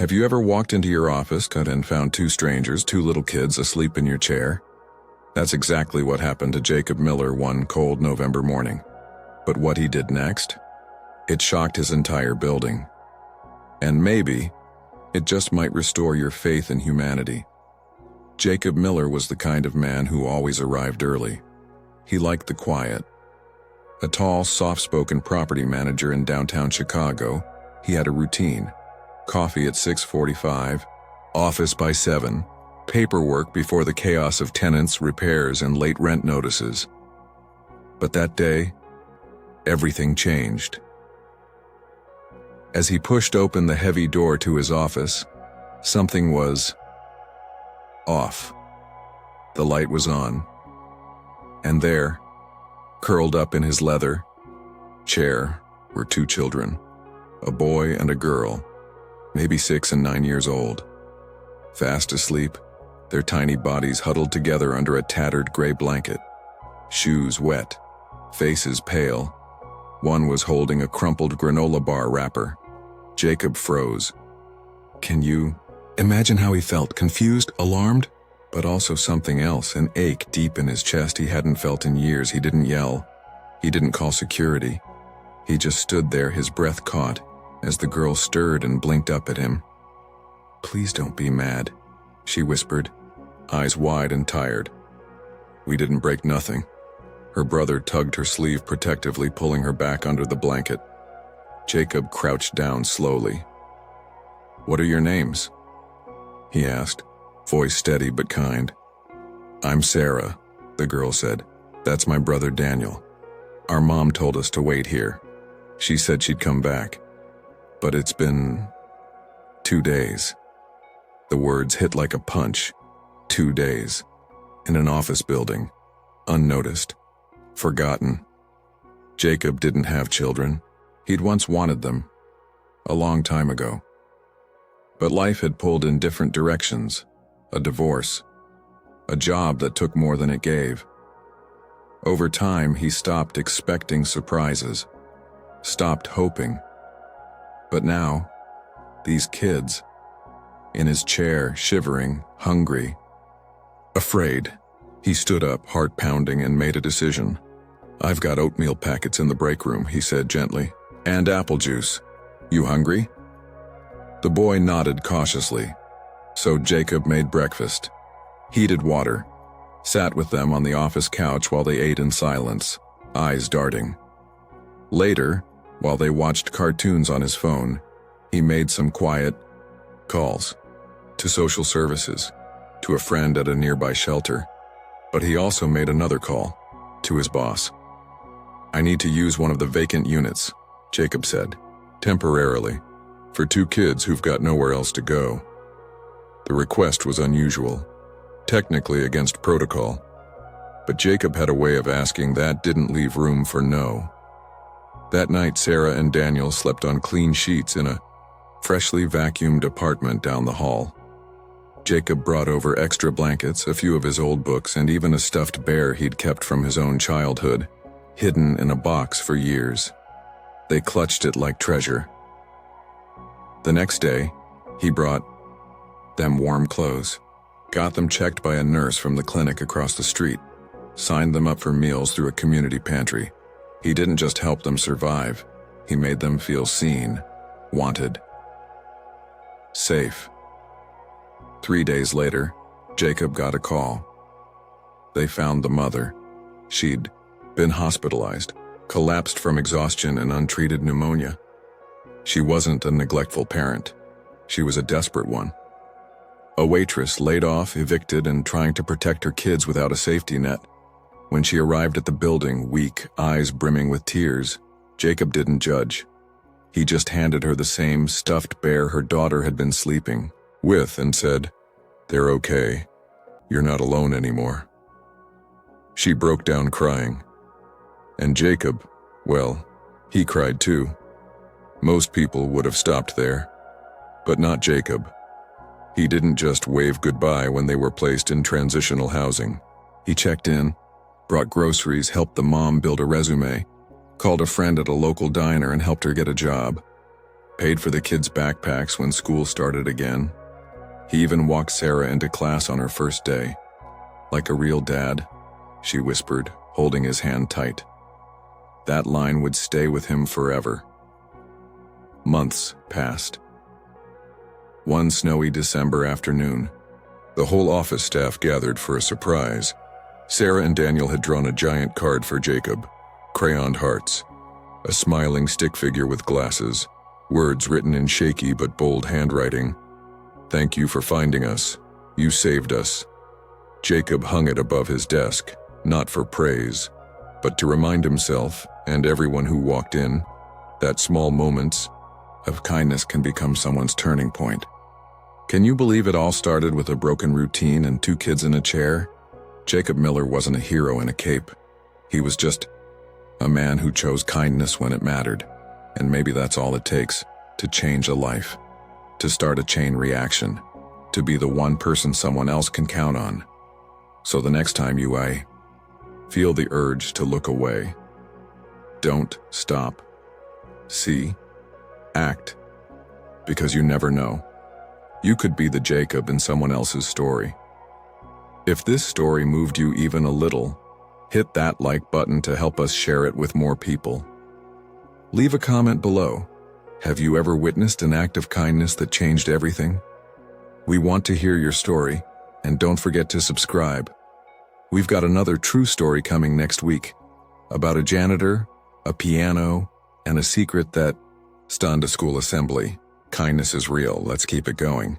Have you ever walked into your office and found two strangers, two little kids, asleep in your chair? That's exactly what happened to Jacob Miller one cold November morning. But what he did next? It shocked his entire building. And maybe, it just might restore your faith in humanity. Jacob Miller was the kind of man who always arrived early. He liked the quiet. A tall, soft-spoken property manager in downtown Chicago, he had a routine. Coffee at 6:45, office by 7, paperwork before the chaos of tenants, repairs, and late rent notices. But that day, everything changed. As he pushed open the heavy door to his office, something was off. The light was on. And there, curled up in his leather chair, were two children, a boy and a girl, maybe 6 and 9 years old. Fast asleep, their tiny bodies huddled together under a tattered gray blanket, shoes wet, faces pale. One was holding a crumpled granola bar wrapper. Jacob froze. Can you imagine how he felt? Confused, alarmed, but also something else, an ache deep in his chest he hadn't felt in years. He didn't yell. He didn't call security. He just stood there, his breath caught, as the girl stirred and blinked up at him. "Please don't be mad," she whispered, eyes wide and tired. "We didn't break nothing." Her brother tugged her sleeve protectively, pulling her back under the blanket. Jacob crouched down slowly. "What are your names?" he asked, voice steady but kind. "I'm Sarah," the girl said. "That's my brother Daniel. Our mom told us to wait here. She said she'd come back. But it's been 2 days. The words hit like a punch. 2 days. In an office building. Unnoticed. Forgotten. Jacob didn't have children. He'd once wanted them. A long time ago. But life had pulled in different directions. A divorce. A job that took more than it gave. Over time, he stopped expecting surprises. Stopped hoping. But now, these kids, in his chair, shivering, hungry, afraid. He stood up, heart pounding, and made a decision. "I've got oatmeal packets in the break room," he said gently, "and apple juice. You hungry?" The boy nodded cautiously. So Jacob made breakfast, heated water, sat with them on the office couch while they ate in silence, eyes darting. Later, while they watched cartoons on his phone, he made some quiet calls to social services, to a friend at a nearby shelter. But he also made another call to his boss. "I need to use one of the vacant units," Jacob said, "temporarily, for 2 kids who've got nowhere else to go." The request was unusual, technically against protocol, but Jacob had a way of asking that didn't leave room for no. That night, Sarah and Daniel slept on clean sheets in a freshly vacuumed apartment down the hall. Jacob brought over extra blankets, a few of his old books, and even a stuffed bear he'd kept from his own childhood, hidden in a box for years. They clutched it like treasure. The next day, he brought them warm clothes, got them checked by a nurse from the clinic across the street, signed them up for meals through a community pantry. He didn't just help them survive, he made them feel seen, wanted, safe. 3 days later, Jacob got a call. They found the mother. She'd been hospitalized, collapsed from exhaustion and untreated pneumonia. She wasn't a neglectful parent. She was a desperate one. A waitress laid off, evicted, and trying to protect her kids without a safety net. When she arrived at the building, weak, eyes brimming with tears, Jacob didn't judge. He just handed her the same stuffed bear her daughter had been sleeping with and said, "They're okay. You're not alone anymore." She broke down crying. And Jacob, well, he cried too. Most people would have stopped there, but not Jacob. He didn't just wave goodbye when they were placed in transitional housing. He checked in, brought groceries, helped the mom build a resume, called a friend at a local diner and helped her get a job. paid for the kids' backpacks when school started again. He even walked Sarah into class on her first day. "Like a real dad," she whispered, holding his hand tight. That line would stay with him forever. Months passed. One snowy December afternoon, the whole office staff gathered for a surprise. Sarah and Daniel had drawn a giant card for Jacob, crayoned hearts, a smiling stick figure with glasses, words written in shaky but bold handwriting. "Thank you for finding us. You saved us." Jacob hung it above his desk, not for praise, but to remind himself and everyone who walked in that small moments of kindness can become someone's turning point. Can you believe it all started with a broken routine and 2 kids in a chair? Jacob Miller wasn't a hero in a cape. He was just a man who chose kindness when it mattered, and maybe that's all it takes to change a life, to start a chain reaction, to be the one person someone else can count on. So the next time you feel the urge to look away, don't stop. See, act, because you never know. You could be the Jacob in someone else's story. If this story moved you even a little, hit that like button to help us share it with more people. Leave a comment below. Have you ever witnessed an act of kindness that changed everything? We want to hear your story, and don't forget to subscribe. We've got another true story coming next week, about a janitor, a piano, and a secret that stunned a school assembly. Kindness is real. Let's keep it going.